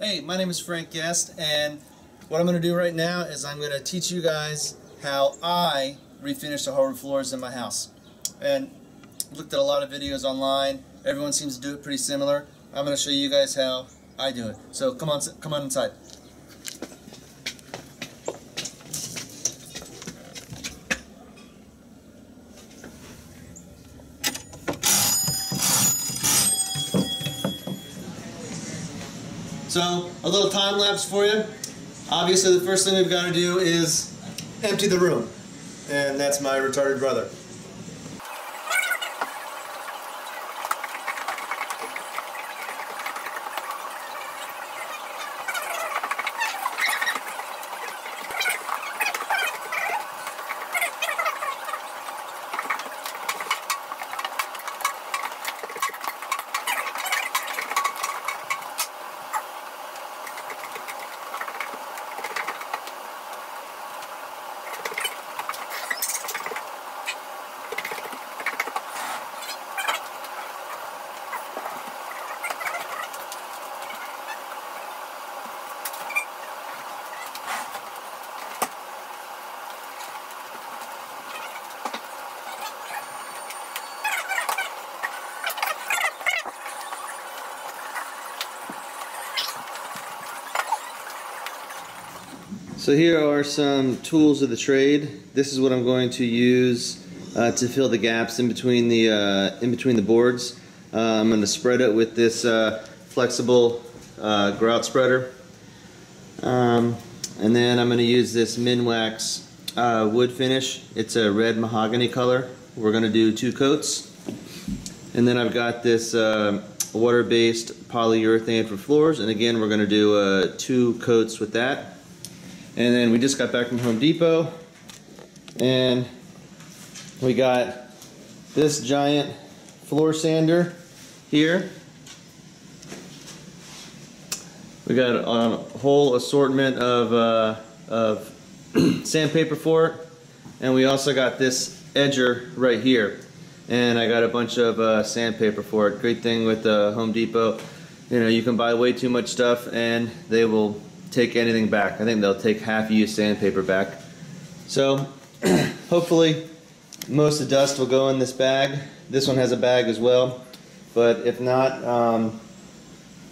Hey, my name is Frank Guest, and what I'm going to do right now is I'm going to teach you guys how I refinish the hardwood floors in my house. And I've looked at a lot of videos online. Everyone seems to do it pretty similar. I'm going to show you guys how I do it. So come on inside. So, a little time lapse for you. Obviously, the first thing we've got to do is empty the room. And that's my retarded brother. So here are some tools of the trade. This is what I'm going to use to fill the gaps in between the boards. I'm going to spread it with this flexible grout spreader, and then I'm going to use this Minwax wood finish. It's a red mahogany color. We're going to do 2 coats, and then I've got this water-based polyurethane for floors, and again we're going to do 2 coats with that. And then we just got back from Home Depot, and we got this giant floor sander here. We got a whole assortment of sandpaper for it, and we also got this edger right here. And I got a bunch of sandpaper for it. Great thing with Home Depot, you know, you can buy way too much stuff and they will take anything back. I think they'll take half-used sandpaper back. So hopefully most of the dust will go in this bag. This one has a bag as well, but if not,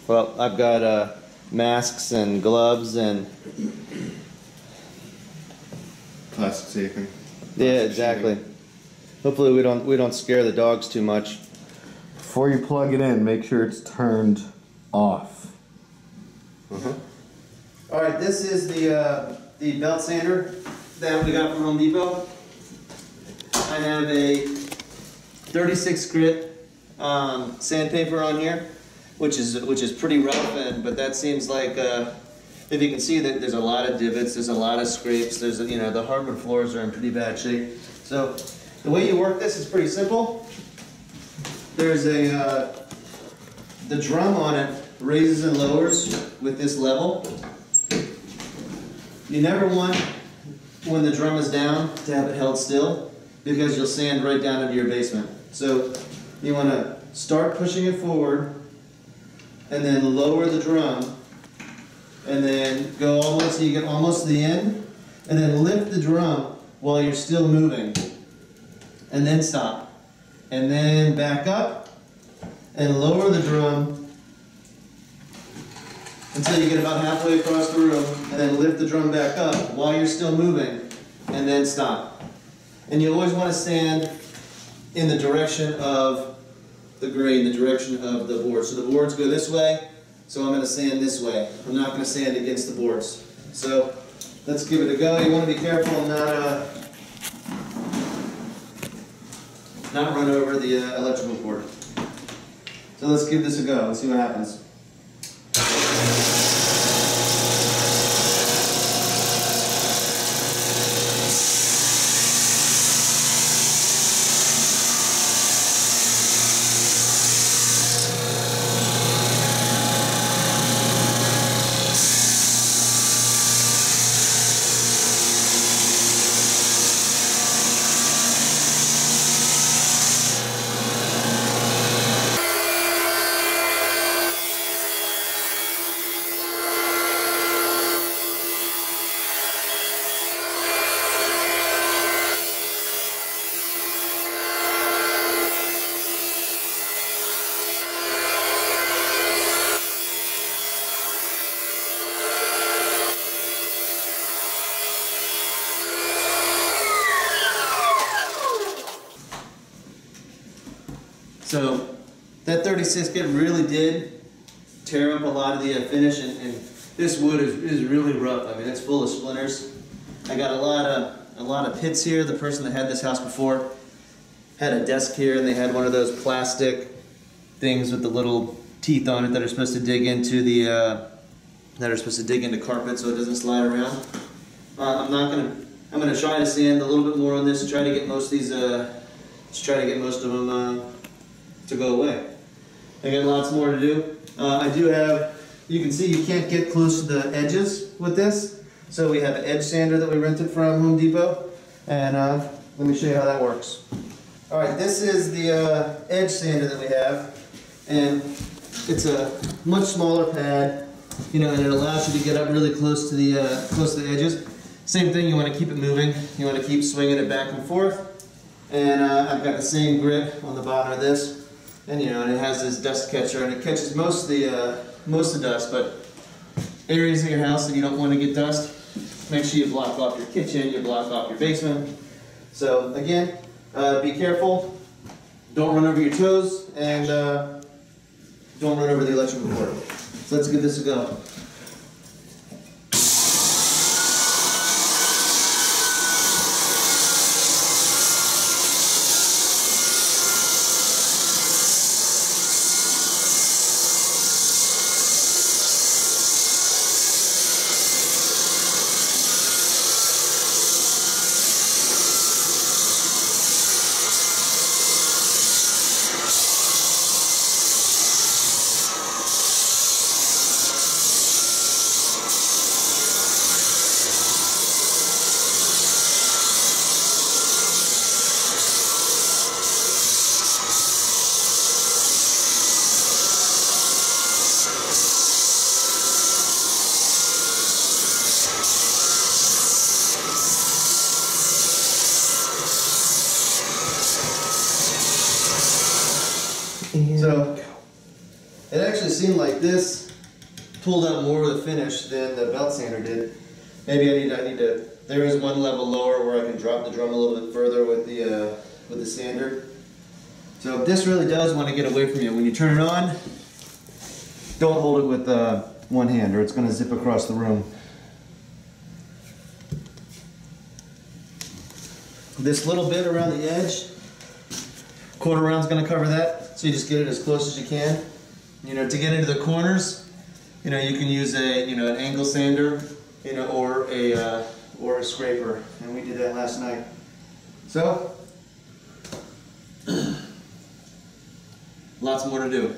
well, I've got masks and gloves and plastic taping. Yeah, exactly. Hopefully we don't scare the dogs too much. Before you plug it in, make sure it's turned off. Alright, this is the belt sander that we got from Home Depot. I have a 36 grit sandpaper on here, which is pretty rough, but that seems like if you can see that there's a lot of divots, there's a lot of scrapes, there's the hardwood floors are in pretty bad shape. So the way you work this is pretty simple. There's the drum on it raises and lowers with this level. You never want, when the drum is down, to have it held still, because you'll sand right down into your basement. So you want to start pushing it forward, and then lower the drum, and then go all the way so you get almost to the end, and then lift the drum while you're still moving, and then stop. And then back up, and lower the drum until you get about halfway across the room, and then lift the drum back up while you're still moving, and then stop. And you always want to sand in the direction of the grain, the direction of the board. So the boards go this way, so I'm going to sand this way. I'm not going to sand against the boards. So let's give it a go. You want to be careful and not run over the electrical cord. So let's give this a go. Let's see what happens. So that 36 grit really did tear up a lot of the finish, and this wood is really rough. I mean, it's full of splinters. I got a lot of pits here. The person that had this house before had a desk here, and they had one of those plastic things with the little teeth on it that are supposed to dig into the carpet so it doesn't slide around. I'm gonna try to sand a little bit more on this and try to get most of these to go away. I got lots more to do. I do have, you can see you can't get close to the edges with this. So we have an edge sander that we rented from Home Depot, and let me show you how that works. All right, this is the edge sander that we have, and it's a much smaller pad, you know, and it allows you to get up really close to the edges. Same thing, you want to keep it moving. You want to keep swinging it back and forth. And I've got the same grit on the bottom of this, and you know, and it has this dust catcher, and it catches most of the dust. But areas of your house that you don't want to get dust, make sure you block off your kitchen, you block off your basement. So again, be careful. Don't run over your toes, and don't run over the electrical cord. So let's give this a go. So it actually seemed like this pulled out more of the finish than the belt sander did. Maybe I need to. There is one level lower where I can drop the drum a little bit further with the sander. So this really does want to get away from you. When you turn it on, don't hold it with one hand, or it's going to zip across the room. This little bit around the edge, quarter round's going to cover that. So you just get it as close as you can. You know, to get into the corners, you know, you can use an angle sander, you know, or a scraper, and we did that last night. So, lots more to do.